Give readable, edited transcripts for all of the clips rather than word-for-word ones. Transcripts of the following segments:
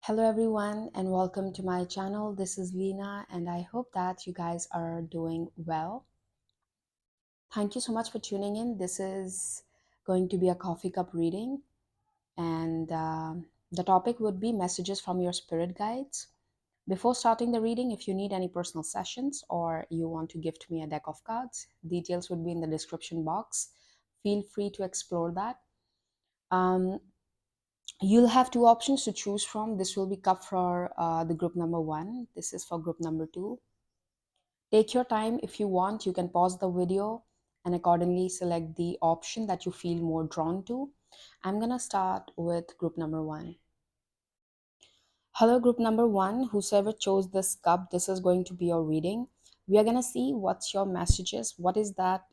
Hello, everyone, and welcome to my channel. This is Leena, and I hope that you guys are doing well. Thank you so much for tuning in. This is going to be a coffee cup reading, and the topic would be messages from your spirit guides. Before starting the reading, if you need any personal sessions or you want to gift me a deck of cards, details would be in the description box. Feel free to explore that. Um, You'll have two options to choose from. This will be cup for the group number one. This is for group number two. Take your time. If you want, you can pause the video and accordingly select the option that you feel more drawn to. I'm going to start with group number one. Hello, group number one. Whosoever chose this cup, this is going to be your reading. We are going to see what's your messages. What is that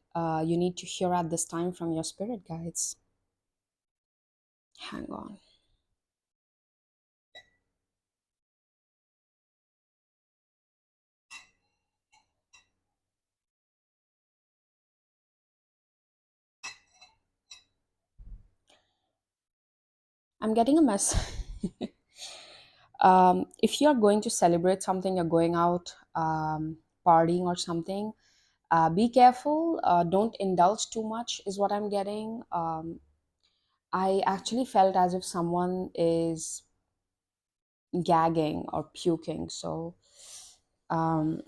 you need to hear at this time from your spirit guides? Hang on. I'm getting a mess. If you're going to celebrate something, you're going out partying or something, be careful. Don't indulge too much, is what I'm getting. I actually felt as if someone is gagging or puking. So um,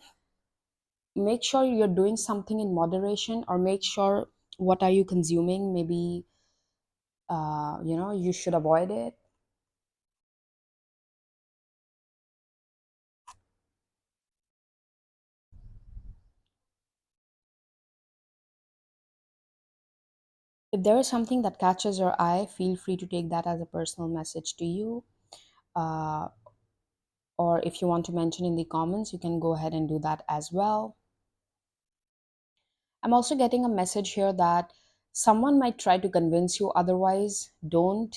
make sure you're doing something in moderation, or make sure what are you consuming. Maybe you should avoid it. If there is something that catches your eye, feel free to take that as a personal message to you. Uh, or if you want to mention in the comments, you can go ahead and do that as well. I'm also getting a message here that someone might try to convince you otherwise. Don't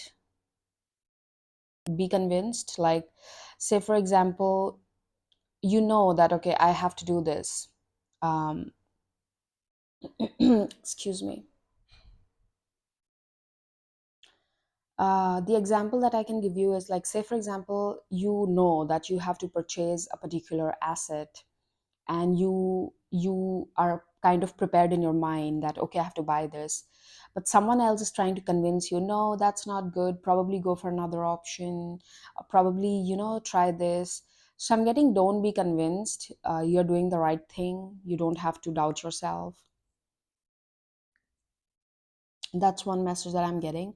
be convinced. Like, say, for example, you know that, okay, I have to do this. Um, excuse me. The example that I can give you is like, say, for example, you know that you have to purchase a particular asset, and you are kind of prepared in your mind that, okay, I have to buy this, but someone else is trying to convince you, no, that's not good, probably go for another option, probably try this. So I'm getting, don't be convinced. You're doing the right thing. You don't have to doubt yourself. That's one message that I'm getting.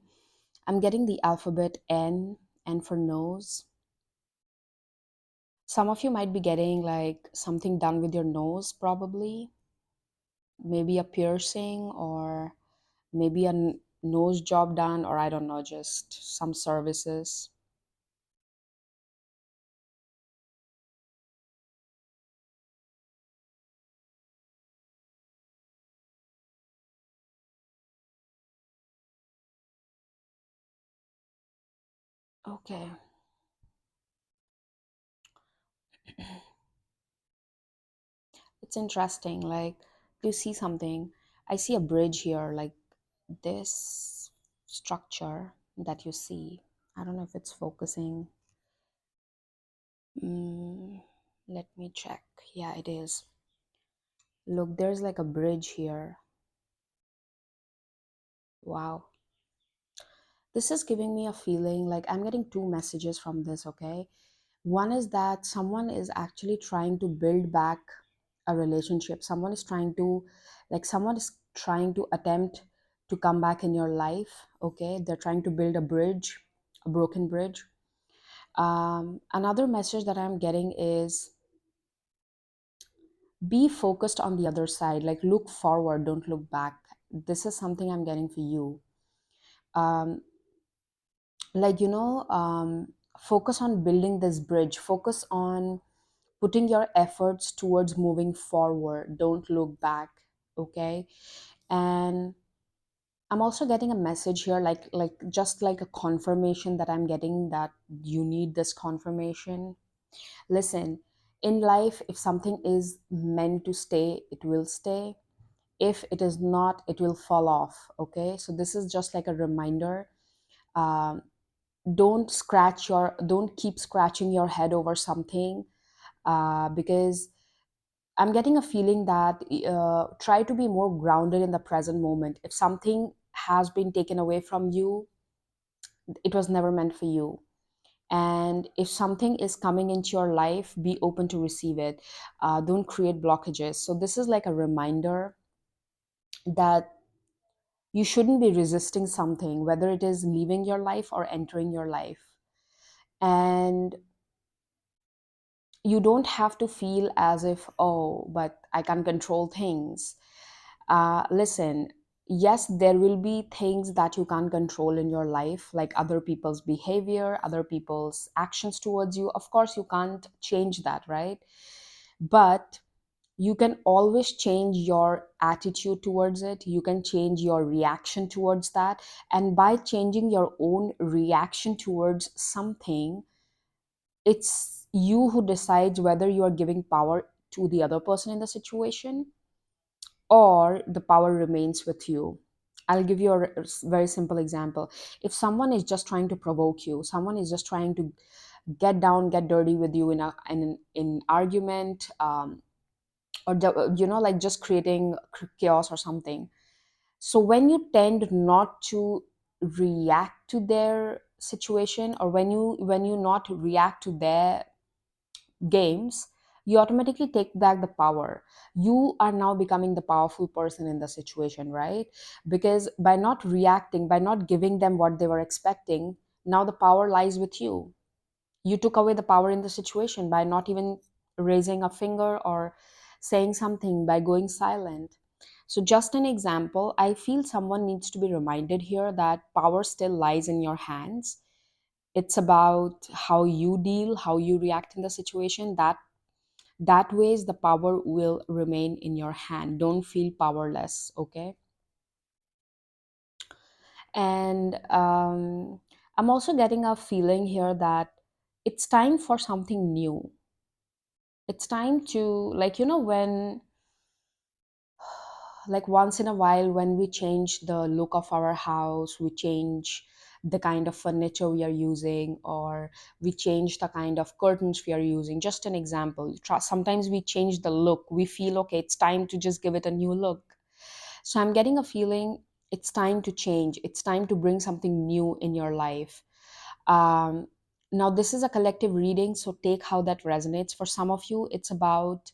I'm getting the alphabet N, and for nose. Some of you might be getting like something done with your nose, probably maybe a piercing, or maybe a nose job done, or I don't know, just some services. Okay. It's interesting, like, you see something. I see a bridge here, like this structure that you see. I don't know if it's focusing. mm, Let me check. Yeah, it is. Look, there's like a bridge here. Wow. This is giving me a feeling like I'm getting two messages from this, okay? One is that someone is actually trying to build back a relationship. Someone is trying to attempt to come back in your life, okay? They're trying to build a bridge, a broken bridge. Another message that I'm getting is, be focused on the other side, like look forward, don't look back. This is something I'm getting for you. Um, like focus on building this bridge, focus on putting your efforts towards moving forward, don't look back, okay? And I'm also getting a message here, like just like a confirmation that I'm getting, that you need this confirmation. Listen, in life, if something is meant to stay, it will stay. If it is not, it will fall off, okay? So this is just like a reminder. um, don't keep scratching your head over something, because I'm getting a feeling that try to be more grounded in the present moment. If something has been taken away from you, it was never meant for you. And if something is coming into your life, be open to receive it. Don't create blockages. So this is like a reminder that you shouldn't be resisting something, whether it is leaving your life or entering your life. And you don't have to feel as if, oh, but I can control things. Listen, yes, there will be things that you can't control in your life, like other people's behavior, other people's actions towards you. Of course, you can't change that, right? But you can always change your attitude towards it. You can change your reaction towards that. And by changing your own reaction towards something, it's you who decides whether you are giving power to the other person in the situation, or the power remains with you. I'll give you a very simple example. If someone is just trying to provoke you, someone is just trying to get down, get dirty with you in argument, or like just creating chaos or something. So when you tend not to react to their situation, or when you not react to their games, you automatically take back the power. You are now becoming the powerful person in the situation, right? Because by not reacting, by not giving them what they were expecting, now the power lies with you. You took away the power in the situation by not even raising a finger or saying something, by going silent. So just an example, I feel someone needs to be reminded here that power still lies in your hands. It's about how you deal, how you react in the situation. That ways the power will remain in your hand. Don't feel powerless, okay? And I'm also getting a feeling here that it's time for something new. It's time to, like, when, like, once in a while, when we change the look of our house, we change the kind of furniture we are using, or we change the kind of curtains we are using. Just an example. Sometimes we change the look. We feel, okay, it's time to just give it a new look. So I'm getting a feeling it's time to change. It's time to bring something new in your life. um, Now this is a collective reading, so take how that resonates. For some of you, it's about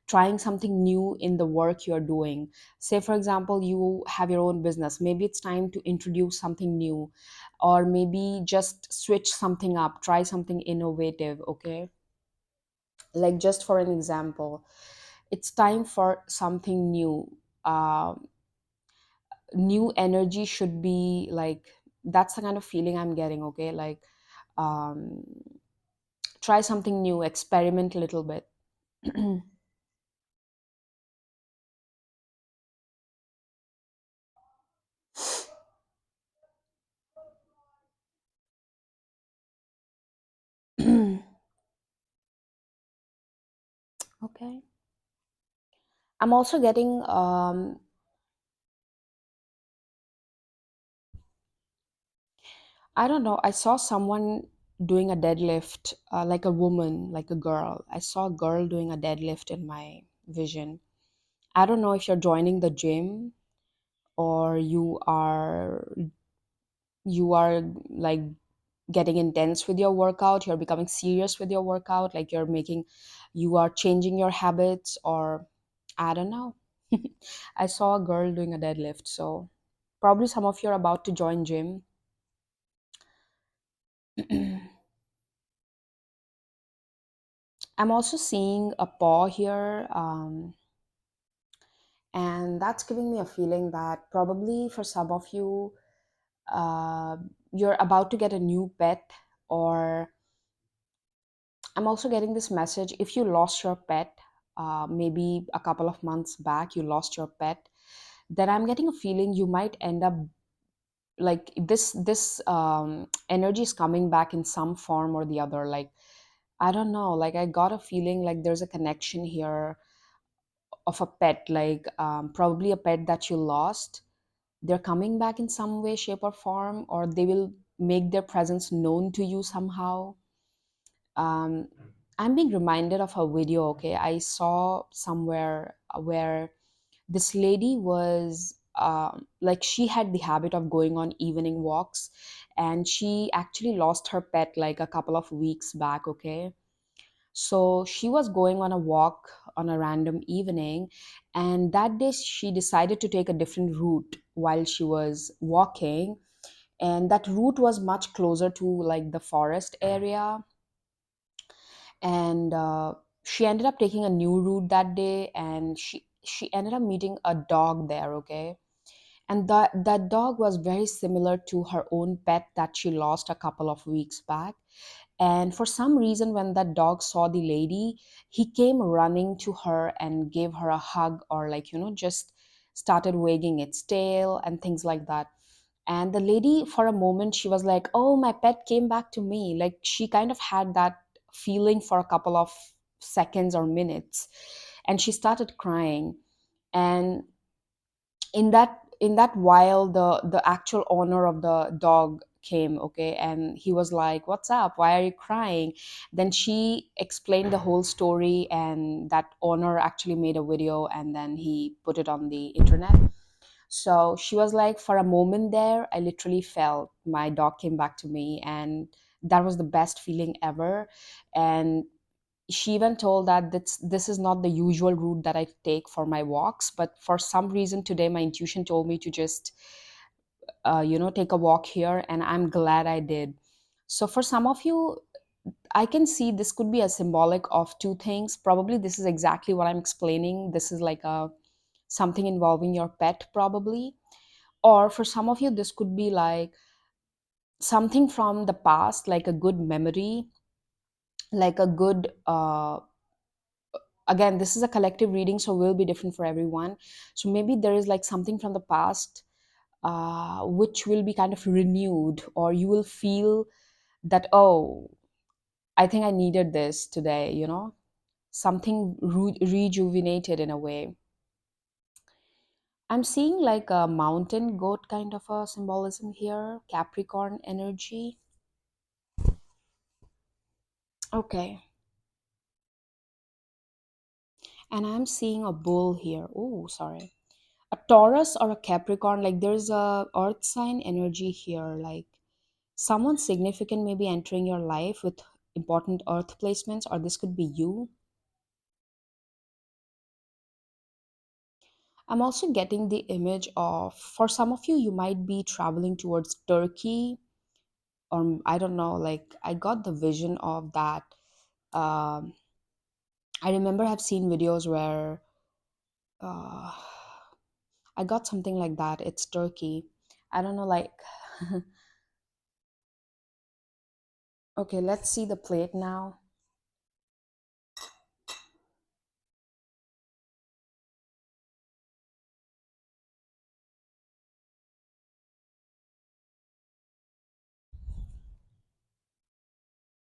trying something new in the work you're doing. Say, for example, you have your own business. Maybe it's time to introduce something new, or maybe just switch something up, try something innovative, okay? Like, just for an example, it's time for something new. New energy should be like, that's the kind of feeling I'm getting, okay? Like, um, try something new, experiment a little bit. Okay. I'm also getting, I don't know, I saw someone doing a deadlift, like a woman, like a girl. I saw a girl doing a deadlift in my vision. I don't know if you're joining the gym, or you are like getting intense with your workout, you're becoming serious with your workout, like you are changing your habits, or I don't know. I saw a girl doing a deadlift, so probably some of you are about to join gym. I'm also seeing a paw here, and that's giving me a feeling that probably for some of you, uh, you're about to get a new pet. Or I'm also getting this message, if you lost your pet, maybe a couple of months back, you lost your pet, then I'm getting a feeling you might end up, like, this energy is coming back in some form or the other. Like, I don't know, like, I got a feeling like there's a connection here of a pet, like, probably a pet that you lost. They're coming back in some way, shape, or form, or they will make their presence known to you somehow. um, I'm being reminded of a video, okay, I saw somewhere where this lady was like she had the habit of going on evening walks, and she actually lost her pet like a couple of weeks back, okay. So she was going on a walk on a random evening, and that day she decided to take a different route while she was walking, and that route was much closer to like the forest area. And she ended up taking a new route that day, and she ended up meeting a dog there, okay. And that dog was very similar to her own pet that she lost a couple of weeks back. And for some reason, when that dog saw the lady, he came running to her and gave her a hug, or like, just started wagging its tail and things like that. And the lady, for a moment, she was like, oh, my pet came back to me. Like, she kind of had that feeling for a couple of seconds or minutes. And she started crying. And in that while, the actual owner of the dog came, okay, and he was like, what's up, why are you crying? Then she explained the whole story, and that owner actually made a video, and then he put it on the internet. So she was like, for a moment there, I literally felt my dog came back to me, and that was the best feeling ever. And she even told that this is not the usual route that I take for my walks, but for some reason today my intuition told me to just take a walk here, and I'm glad I did. So for some of you, I can see this could be a symbolic of two things. Probably this is exactly what I'm explaining. This is like a something involving your pet, probably. Or for some of you, this could be like something from the past, like a good memory, like a good again, this is a collective reading, so will be different for everyone. So maybe there is like something from the past, which will be kind of renewed, or you will feel that, oh, I think I needed this today, something rejuvenated in a way. I'm seeing like a mountain goat kind of a symbolism here, Capricorn energy. Okay. And I'm seeing a bull here. Oh, sorry. A Taurus or a Capricorn, like there's a earth sign energy here, like someone significant may be entering your life with important earth placements, or this could be you. I'm also getting the image of, for some of you, you might be traveling towards Turkey, or I don't know, like I got the vision of that. um, I remember I've seen videos where uh, I got something like that. It's Turkey. I don't know, like okay, let's see the plate now.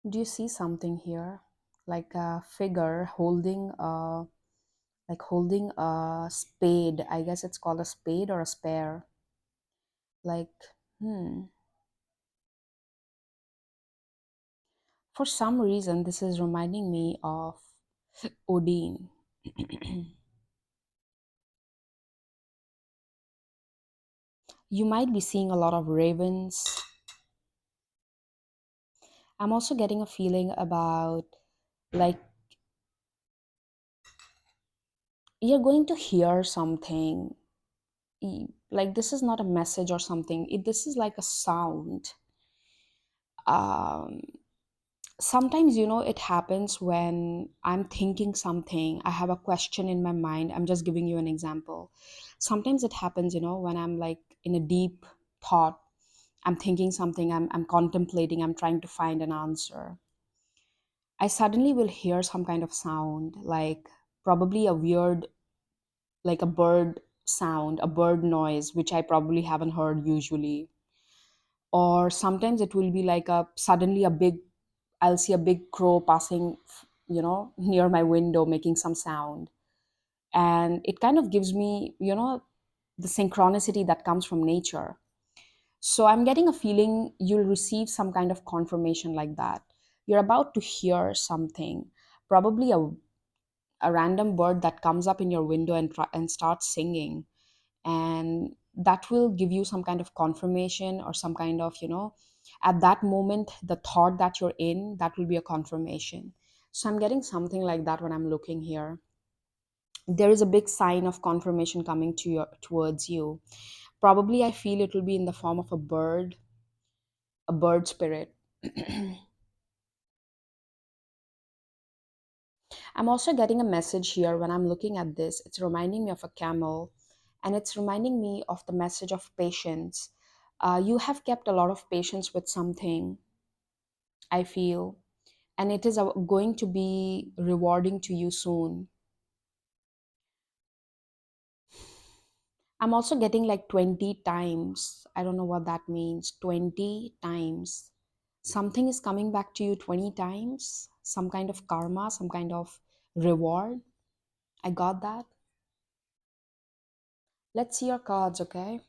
Do you see something here? Like a figure holding a spade. I guess it's called a spade or a spear. Like, hmm. For some reason, this is reminding me of Odin. You might be seeing a lot of ravens. I'm also getting a feeling about like you're going to hear something. Like this is not a message or something. This is like a sound. Um, Sometimes it happens when I'm thinking something, I have a question in my mind. I'm just giving you an example. Sometimes it happens when I'm like in a deep thought. I'm thinking something, I'm contemplating, I'm trying to find an answer. I suddenly will hear some kind of sound, like probably a weird, like a bird sound, a bird noise, which I probably haven't heard usually. Or sometimes it will be like a suddenly a big, I'll see a big crow passing, near my window making some sound. And it kind of gives me, the synchronicity that comes from nature. So I'm getting a feeling you'll receive some kind of confirmation like that. You're about to hear something, probably a random bird that comes up in your window and starts singing. And that will give you some kind of confirmation or some kind of, at that moment, the thought that you're in, that will be a confirmation. So I'm getting something like that when I'm looking here. There is a big sign of confirmation coming towards you. Probably I feel it will be in the form of a bird spirit. I'm also getting a message here when I'm looking at this. It's reminding me of a camel, and it's reminding me of the message of patience. You have kept a lot of patience with something, I feel, and it is going to be rewarding to you soon. I'm also getting like 20 times. I don't know what that means. 20 times. Something is coming back to you 20 times. Some kind of karma, some kind of reward. I got that. Let's see your cards, okay?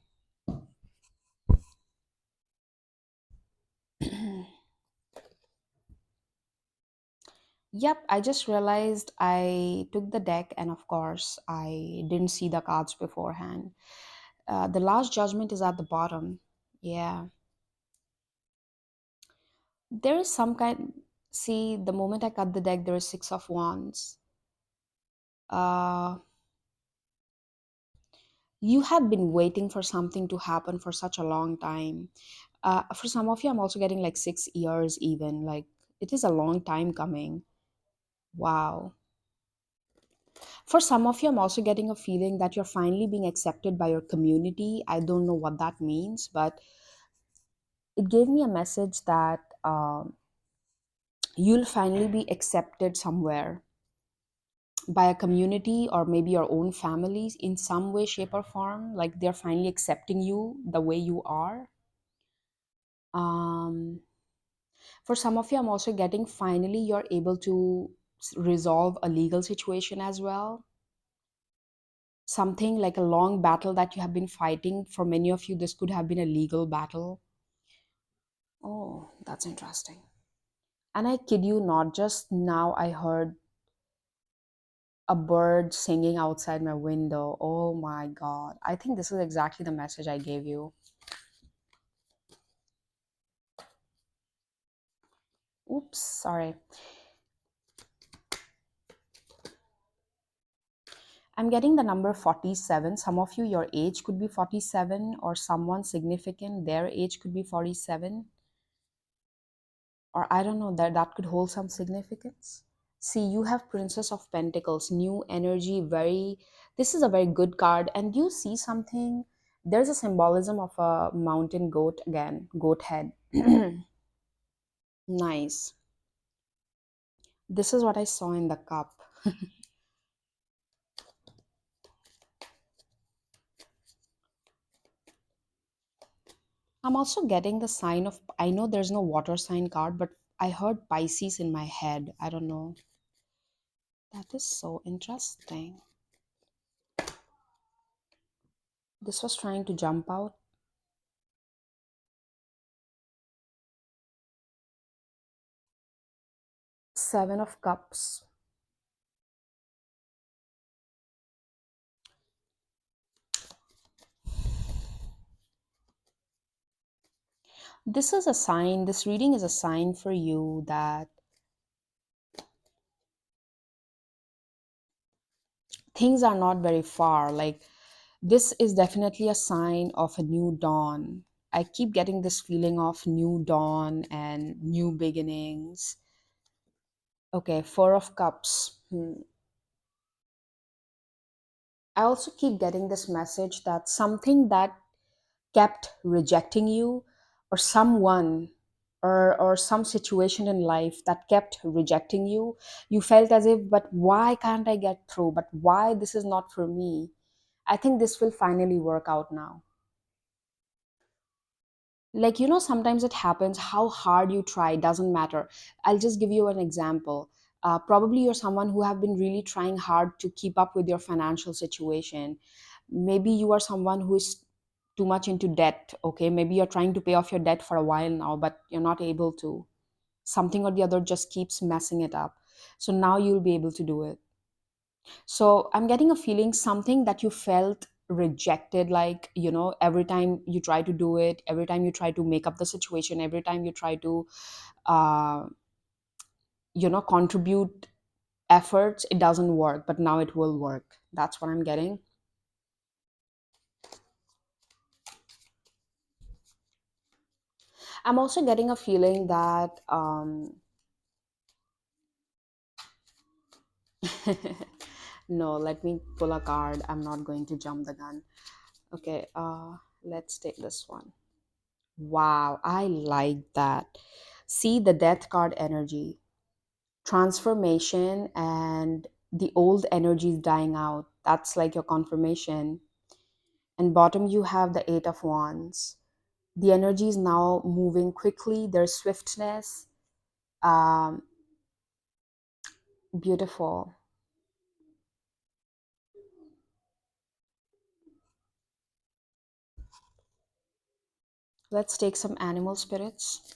Yep, I just realized I took the deck and of course I didn't see the cards beforehand. The last judgment is at the bottom. Yeah. There is some kind. See, the moment I cut the deck, there is Six of Wands. Uh, you have been waiting for something to happen for such a long time. For some of you, I'm also getting like 6 years, even. Like, it is a long time coming. Wow. For some of you, I'm also getting a feeling that you're finally being accepted by your community. I don't know what that means, but it gave me a message that you'll finally be accepted somewhere by a community or maybe your own families in some way, shape, or form. Like they're finally accepting you the way you are. Um, for some of you, I'm also getting finally you're able to resolve a legal situation as well. Something like a long battle that you have been fighting. For many of you, this could have been a legal battle. Oh, that's interesting. And I kid you not, just now I heard a bird singing outside my window. Oh my God. I think this is exactly the message I gave you. Oops, sorry. I'm getting the number 47. Some of you, your age could be 47, or someone significant, their age could be 47. Or I don't know, that could hold some significance. See, you have Princess of Pentacles, new energy, very, this is a very good card. And you see something, there's a symbolism of a mountain goat again, goat head. Nice. This is what I saw in the cup. I'm also getting the sign of, I know there's no water sign card, but I heard Pisces in my head. I don't know. That is so interesting. This was trying to jump out. Seven of Cups. This is a sign, this reading is a sign for you that things are not very far. Like, this is definitely a sign of a new dawn. I keep getting this feeling of new dawn and new beginnings. Okay, Four of Cups. I also keep getting this message that something that kept rejecting you, or someone, or some situation in life that kept rejecting you, you felt as if, but why can't I get through? But why this is not for me? I think this will finally work out now. Like, sometimes it happens, how hard you try doesn't matter. I'll just give you an example. Probably you're someone who have been really trying hard to keep up with your financial situation. Maybe you are someone who is too much into debt. Okay, maybe you're trying to pay off your debt for a while now, but you're not able to. Something or the other just keeps messing it up. So now you'll be able to do it. So I'm getting a feeling something that you felt rejected, like, every time you try to do it, every time you try to make up the situation, every time you try to uh, contribute efforts, it doesn't work, but now it will work. That's what I'm getting. I'm also getting a feeling that no, let me pull a card. I'm not going to jump the gun. Okay, let's take this one. Wow, I like that. See the death card energy, transformation, and the old energy is dying out. That's like your confirmation. And bottom, you have the Eight of Wands. The energy is now moving quickly, there's swiftness. Um, Beautiful. Let's take some animal spirits.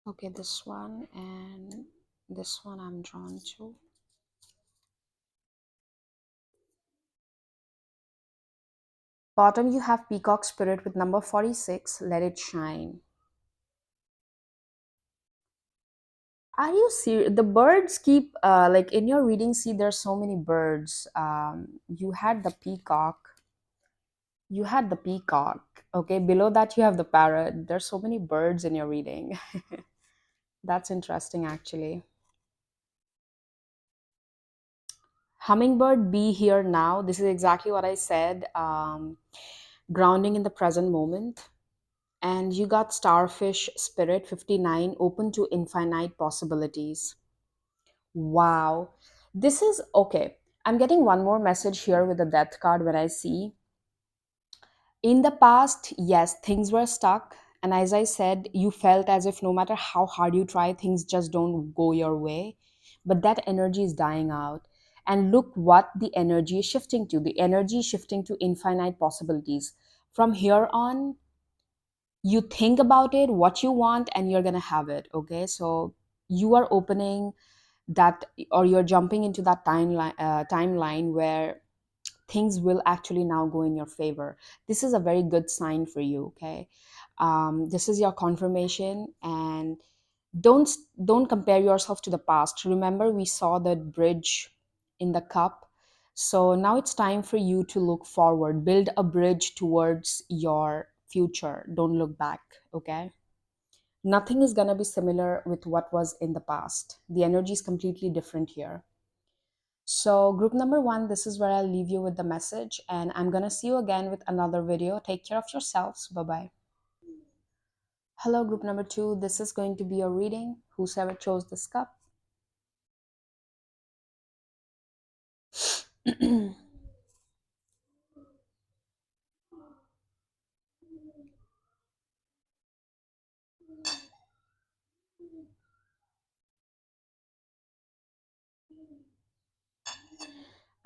Okay, this one and this one I'm drawn to. Bottom, you have Peacock Spirit with number 46, Let It Shine. Are you serious? The birds keep, like in your reading, see, there's so many birds. You had the peacock. You had the peacock. Okay, below that, you have the parrot. There's so many birds in your reading. That's interesting, actually. Hummingbird, be here now. This is exactly what I said. Grounding in the present moment. And you got Starfish Spirit 59, open to infinite possibilities. Wow. This is okay. I'm getting one more message here with the death card when I see. In the past, yes, things were stuck. And as I said, you felt as if no matter how hard you try, things just don't go your way. But that energy is dying out. And look what the energy is shifting to. The energy is shifting to infinite possibilities. From here on, you think about it, what you want, and you're going to have it. Okay. So you are opening that, or you're jumping into that timeline where things will actually now go in your favor. This is a very good sign for you. Okay, this is your confirmation. And don't don't compare yourself to the past. Remember, we saw that bridge in the cup. So now it's time for you to look forward, build a bridge towards your future. Don't look back. Okay, nothing is going to be similar with what was in the past. The energy is completely different here. So, group number one, this is where I'll leave you with the message, and I'm gonna see you again with another video. Take care of yourselves. Bye bye. Hello, group number two, this is going to be your reading. Whosoever chose this cup.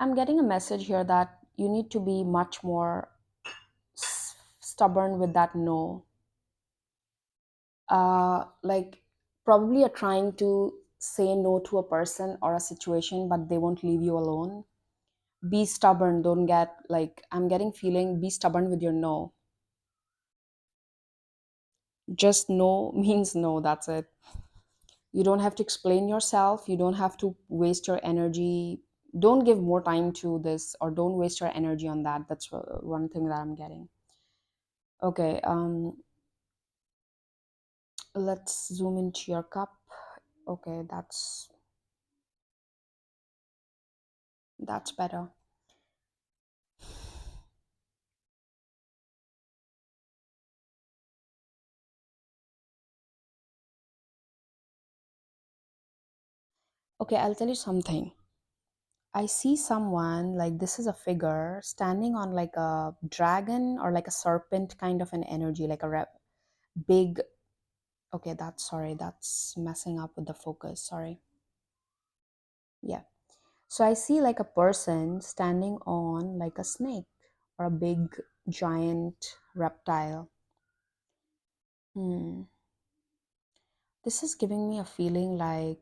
I'm getting a message here that you need to be much more stubborn with that no. Like, probably you're trying to say no to a person or a situation, but they won't leave you alone. Be stubborn. Don't get, like, I'm getting feeling, be stubborn with your no. Just no means no, that's it. You don't have to explain yourself, you don't have to waste your energy. Don't give more time to this, or don't waste your energy on that. That's one thing that I'm getting. Okay, let's zoom into your cup. Okay, that's better. Okay, I'll tell you something. I see someone, like, this is a figure standing on like a dragon or like a serpent kind of an energy, like a big. Okay, that's, sorry, that's messing up with the focus, sorry. Yeah. So I see like a person standing on like a snake or a big giant reptile. Hmm. This is giving me a feeling like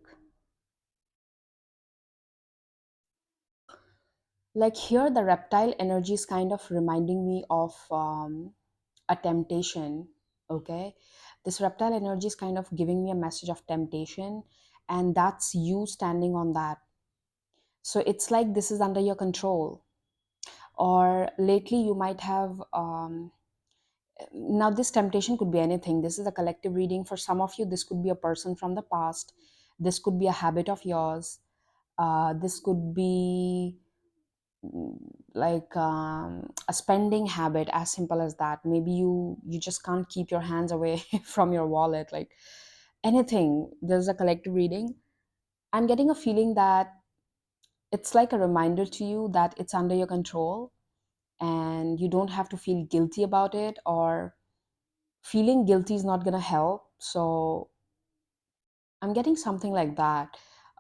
here the reptile energy is kind of reminding me of a temptation. Okay, this reptile energy is kind of giving me a message of temptation, and that's you standing on that. So it's like this is under your control. Or lately you might have now this temptation could be anything. This is a collective reading. For some of you this could be a person from the past, this could be a habit of yours, this could be a spending habit, as simple as that. Maybe you just can't keep your hands away from your wallet, like anything. There's a collective reading. I'm getting a feeling that it's like a reminder to you that it's under your control, and you don't have to feel guilty about it, or feeling guilty is not going to help. So I'm getting something like that.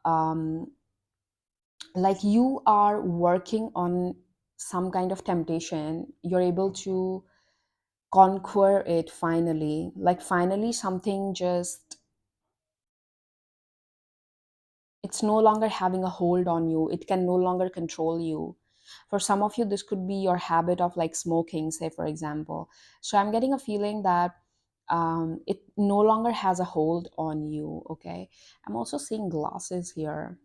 um, like you are working on some kind of temptation, you're able to conquer it finally. Like finally something just, it's no longer having a hold on you, it can no longer control you. For some of you this could be your habit of like smoking, say for example. So I'm getting a feeling that it no longer has a hold on you. Okay, I'm also seeing glasses here.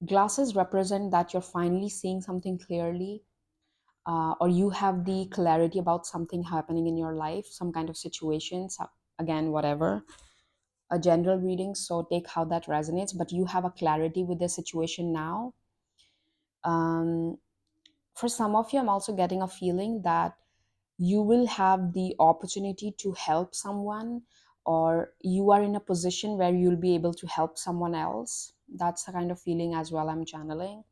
Glasses represent that you're finally seeing something clearly, or you have the clarity about something happening in your life, some kind of situation. So again, whatever, a general reading, so take how that resonates, but you have a clarity with the situation now. um, for some of you I'm also getting a feeling that you will have the opportunity to help someone, or you are in a position where you'll be able to help someone else. That's the kind of feeling as well I'm channeling.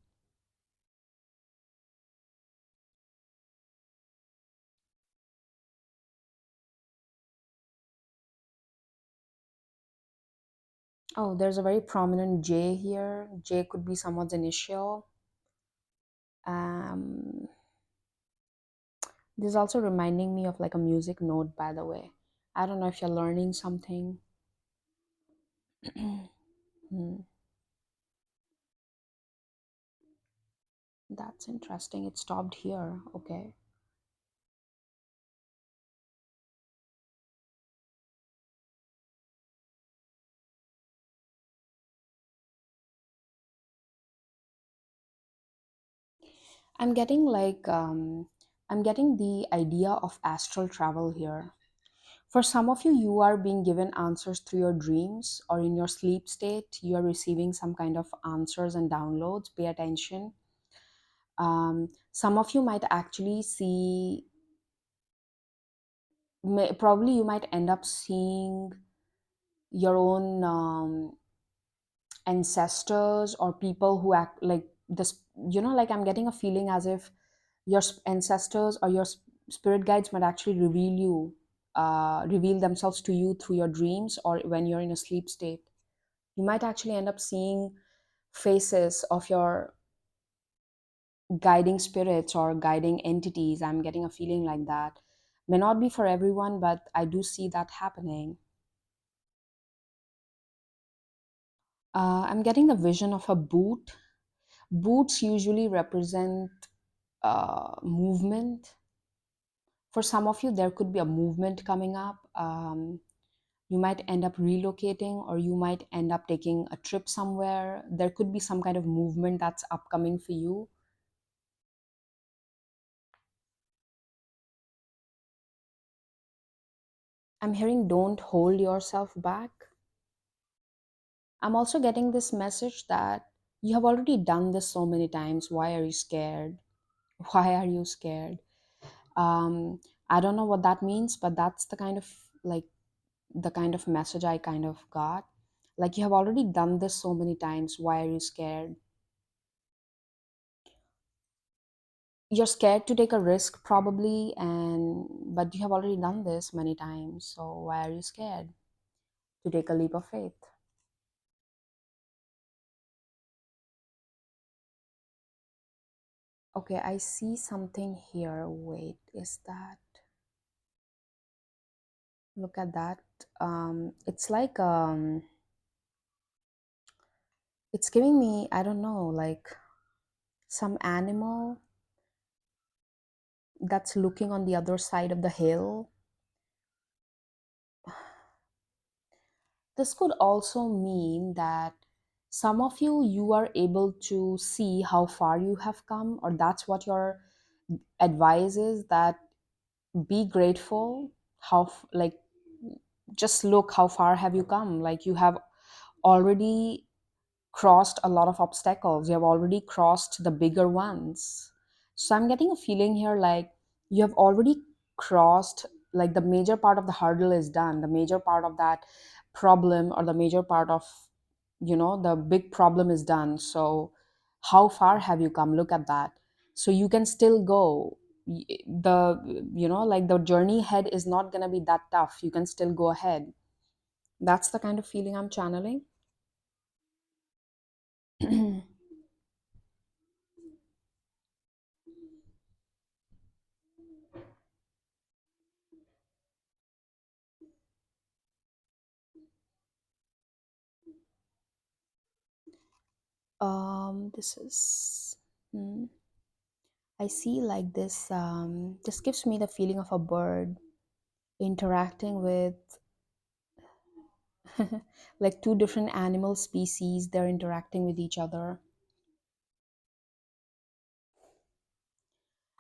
Oh, there's a very prominent J here. J could be someone's initial. um, this is also reminding me of like a music note, by the way. I don't know if you're learning something. Hmm, that's interesting. It stopped here. Okay. I'm getting I'm getting the idea of astral travel here. For some of you, you are being given answers through your dreams, or in your sleep state. You are receiving some kind of answers and downloads. Pay attention. Some of you might actually see, probably you might end up seeing your own ancestors, or people who act like this. Like I'm getting a feeling as if your ancestors or your spirit guides might actually reveal themselves to you through your dreams, or when you're in a sleep state. You might actually end up seeing faces of your guiding spirits or guiding entities. I'm getting a feeling like that. May not be for everyone, but I do see that happening. I'm getting the vision of a boot. Boots usually represent movement. For some of you, there could be a movement coming up. You might end up relocating, or you might end up taking a trip somewhere. There could be some kind of movement that's upcoming for you. I'm hearing don't hold yourself back. I'm also getting this message that you have already done this so many times. Why are you scared? Why are you scared? Um, I don't know what that means, but that's like the kind of message I kind of got. Like you have already done this so many times. Why are you scared? You're scared to take a risk, probably, and but you have already done this many times. So why are you scared to take a leap of faith? Okay, I see something here. Wait, is that? Look at that. It's like it's giving me, I don't know, like some animal that's looking on the other side of the hill. This could also mean that some of you are able to see how far you have come, or that's what your advice is, that be grateful. Like, just look how far have you come. Like, you have already crossed a lot of obstacles. You have already crossed the bigger ones. So I'm getting a feeling here like you have already crossed, like the major part of the hurdle is done. The major part of that problem, or the major part of, the big problem is done. So how far have you come? Look at that. So you can still go. Like the journey ahead is not going to be that tough. You can still go ahead. That's the kind of feeling I'm channeling. This is, hmm, I see like this. This gives me the feeling of a bird interacting with like two different animal species. They're interacting with each other.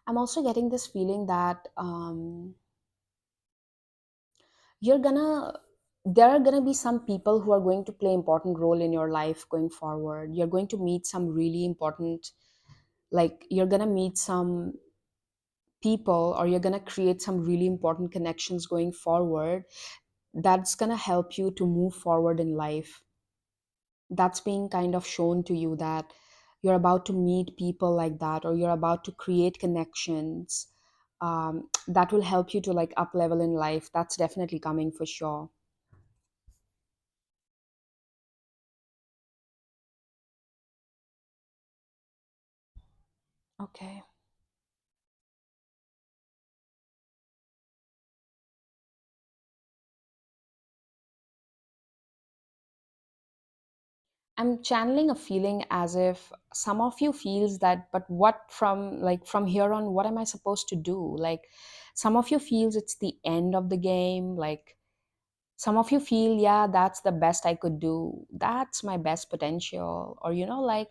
I'm also getting this feeling that you're gonna there are gonna be some people who are going to play important role in your life going forward. You're going to meet some really important, like you're gonna meet some people, or you're going to create some really important connections going forward, that's going to help you to move forward in life. That's being kind of shown to you, that you're about to meet people like that, or you're about to create connections that will help you to like up level in life. That's definitely coming for sure. Okay. I'm channeling a feeling as if some of you feels that, but what, from here on, what am I supposed to do? Like, some of you feels it's the end of the game. Like, some of you feel, yeah, that's the best I could do. That's my best potential. Or, like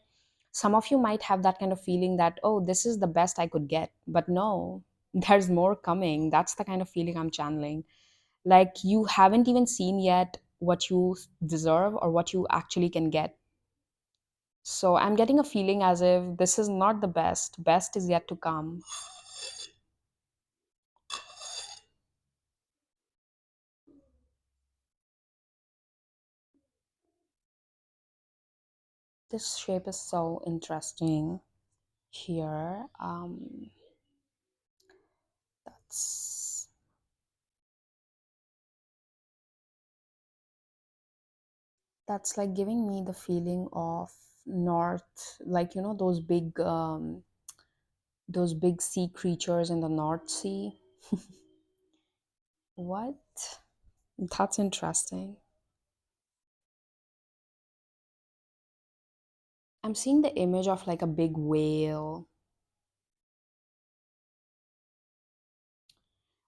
some of you might have that kind of feeling that, oh, this is the best I could get. But no, there's more coming. That's the kind of feeling I'm channeling. Like, you haven't even seen yet what you deserve or what you actually can get. So I'm getting a feeling as if this is not the best. Best is yet to come. This shape is so interesting here. That's that's like giving me the feeling of north, like those big sea creatures in the North Sea. What? That's interesting. I'm seeing the image of like a big whale.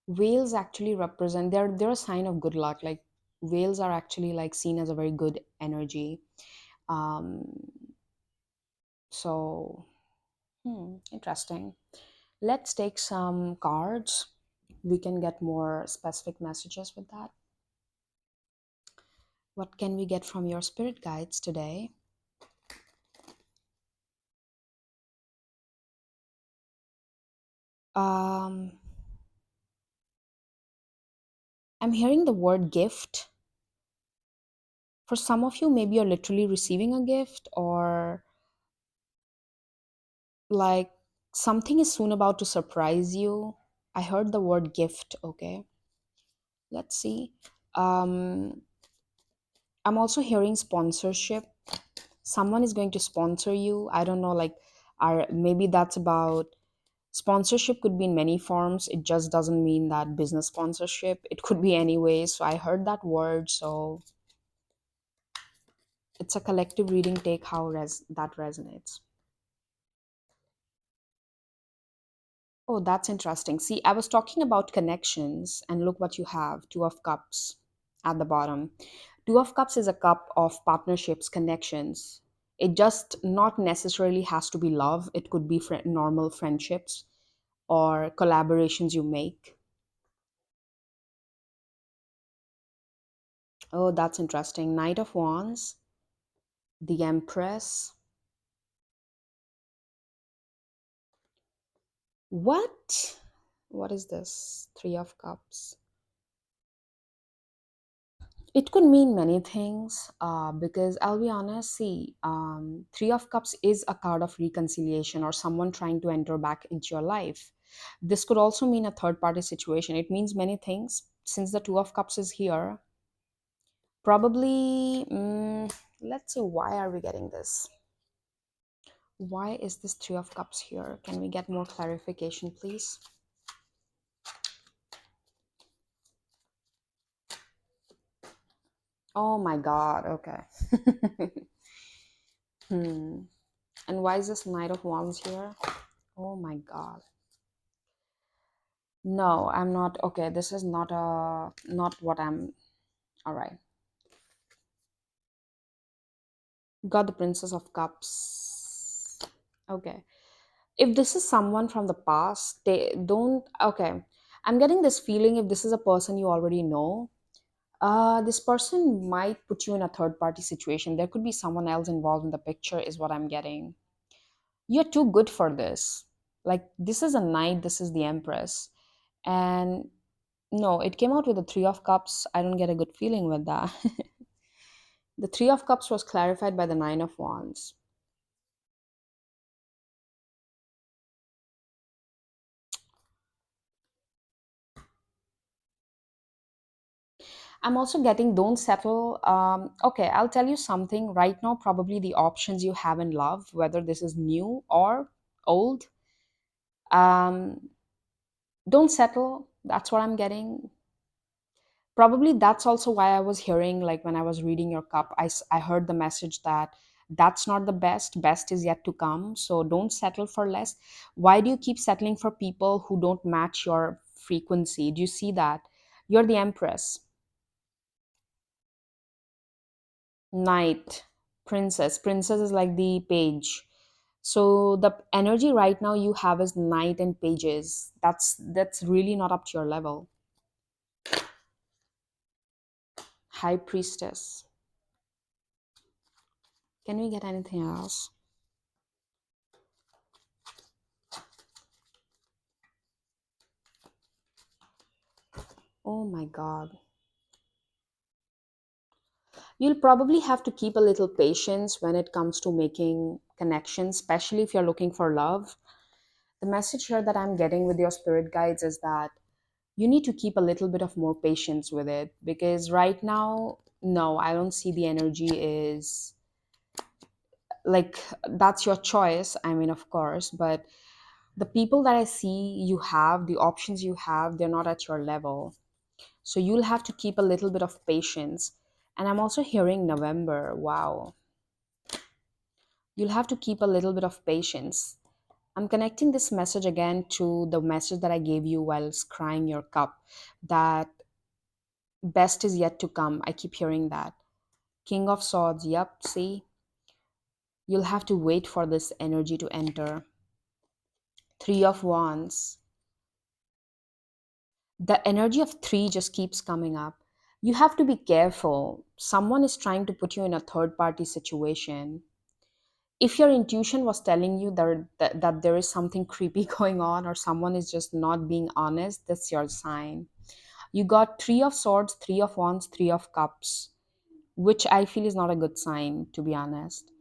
Whales actually represent, they're a sign of good luck. Like, whales are actually like seen as a very good energy. um so, interesting. Let's take some cards. We can get more specific messages with that. What can we get from your spirit guides today? um I'm hearing the word gift. For some of you, maybe you're literally receiving a gift, or like something is soon about to surprise you. I heard the word gift. Okay, let's see. um I'm also hearing sponsorship. Someone is going to sponsor you. I don't know, like, Or maybe that's about sponsorship. Could be in many forms. It just doesn't mean that business sponsorship. It could be anyway. So I heard that word. So it's a collective reading. Take how that resonates. Oh, that's interesting. See, I was talking about connections, and look what you have: Two of Cups at the bottom. Two of Cups is a cup of partnerships, connections. It just not necessarily has to be love, it could be normal friendships or collaborations you make. Oh, that's interesting. Knight of Wands, the Empress. What? What is this? Three of Cups. It could mean many things because I'll be honest, see, Three of Cups is a card of reconciliation or someone trying to enter back into your life. This could also mean a third party situation. It means many things. Since the Two of Cups is here, probably, let's see, why are we getting this? Why is this Three of Cups here? Can we get more clarification, please? Oh my God, okay. Hmm. And why is this Knight of Wands here? Oh my God. No, I'm not. Okay, this is not what I'm. All right. Got the Princess of Cups. Okay. If this is someone from the past, they don't. Okay. I'm getting this feeling if this is a person you already know, this person might put you in a third party situation. There could be someone else involved in the picture, is what I'm getting. You're too good for this. Like, this is a knight, this is the Empress. And no, it came out with the Three of Cups. I don't get a good feeling with that. The Three of Cups was clarified by the Nine of Wands. I'm also getting don't settle. Okay, I'll tell you something right now. Probably the options you have in love, whether this is new or old, um, don't settle. That's what I'm getting. Probably that's also why I was hearing, like when I was reading your cup, I heard the message that that's not the best is yet to come. So don't settle for less. Why do you keep settling for people who don't match your frequency? Do you see that? You're the Empress. Knight, princess is like the page. So the energy right now you have is knight and pages. That's really not up to your level. High priestess. Can we get anything else? Oh my God. You'll probably have to keep a little patience when it comes to making connections, especially if you're looking for love. The message here that I'm getting with your spirit guides is that you need to keep a little bit of more patience with it because right now, no, I don't see the energy is like that's your choice. I mean, of course, but the people that I see you have, the options you have, they're not at your level. So you'll have to keep a little bit of patience. And I'm also hearing November. Wow. You'll have to keep a little bit of patience. I'm connecting this message again to the message that I gave you while scrying your cup, that best is yet to come. I keep hearing that. King of Swords, yep, see? You'll have to wait for this energy to enter. Three of Wands. The energy of three just keeps coming up. You have to be careful. Someone is trying to put you in a third party situation. If your intuition was telling you that there is something creepy going on or someone is just not being honest, that's your sign. You got Three of Swords, Three of Wands, Three of Cups, which I feel is not a good sign, to be honest.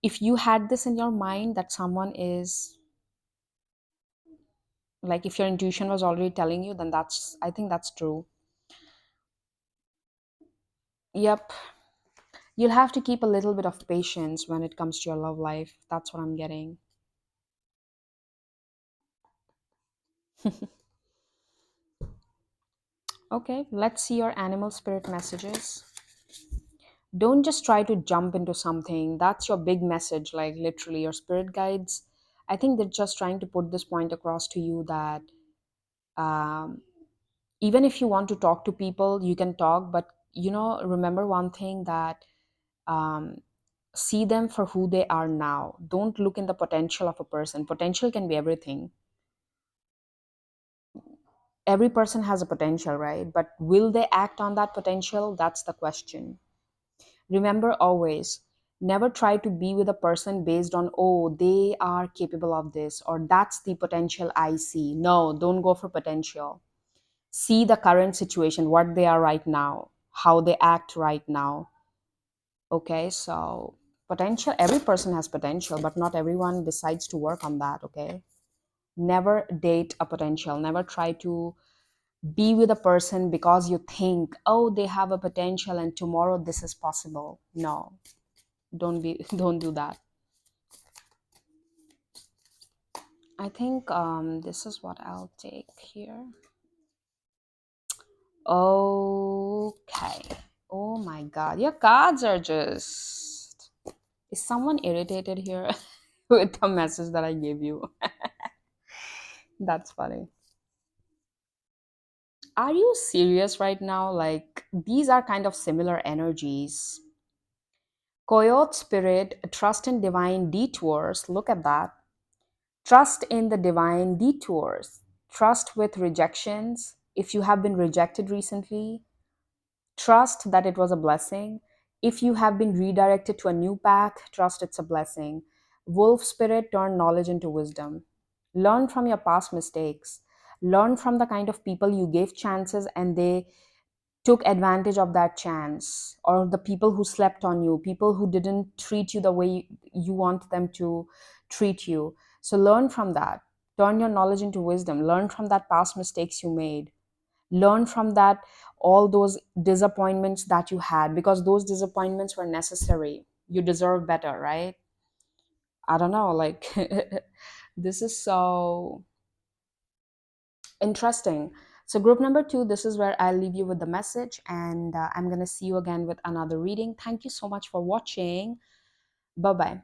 If you had this in your mind that someone is like, if your intuition was already telling you, then I think that's true. Yep. You'll have to keep a little bit of patience when it comes to your love life. That's what I'm getting. Okay, let's see your animal spirit messages. Don't just try to jump into something. That's your big message, like literally, your spirit guides. I think they're just trying to put this point across to you that um, even if you want to talk to people, you can talk, but remember one thing that um, see them for who they are now. Don't look in the potential of a person. Potential can be everything. Every person has a potential, right? But will they act on that potential? That's the question. Remember always, never try to be with a person based on, oh, they are capable of this, or that's the potential I see. No, don't go for potential. See the current situation, what they are right now, how they act right now. Okay, so potential, every person has potential, but not everyone decides to work on that. Okay, never date a potential, never try to be with a person because you think, oh, they have a potential and tomorrow this is possible. No, don't be don't do that. I think this is what I'll take here. Okay. Oh my god, your cards are just, is someone irritated here with the message that I gave you? That's funny. Are you serious right now? Like, these are kind of similar energies. Coyote spirit, trust in divine detours. Look at that. Trust in the divine detours. Trust with rejections. If you have been rejected recently, trust that it was a blessing. If you have been redirected to a new path, trust it's a blessing. Wolf spirit, turn knowledge into wisdom. Learn from your past mistakes. Learn from the kind of people you gave chances and they took advantage of that chance, or the people who slept on you, people who didn't treat you the way you want them to treat you. So learn from that. Turn your knowledge into wisdom. Learn from that past mistakes you made. Learn from that, all those disappointments that you had, because those disappointments were necessary. You deserve better, right? I don't know, like this is so interesting. So, group number two, this is where I'll leave you with the message, and I'm going to see you again with another reading. Thank you so much for watching. Bye bye.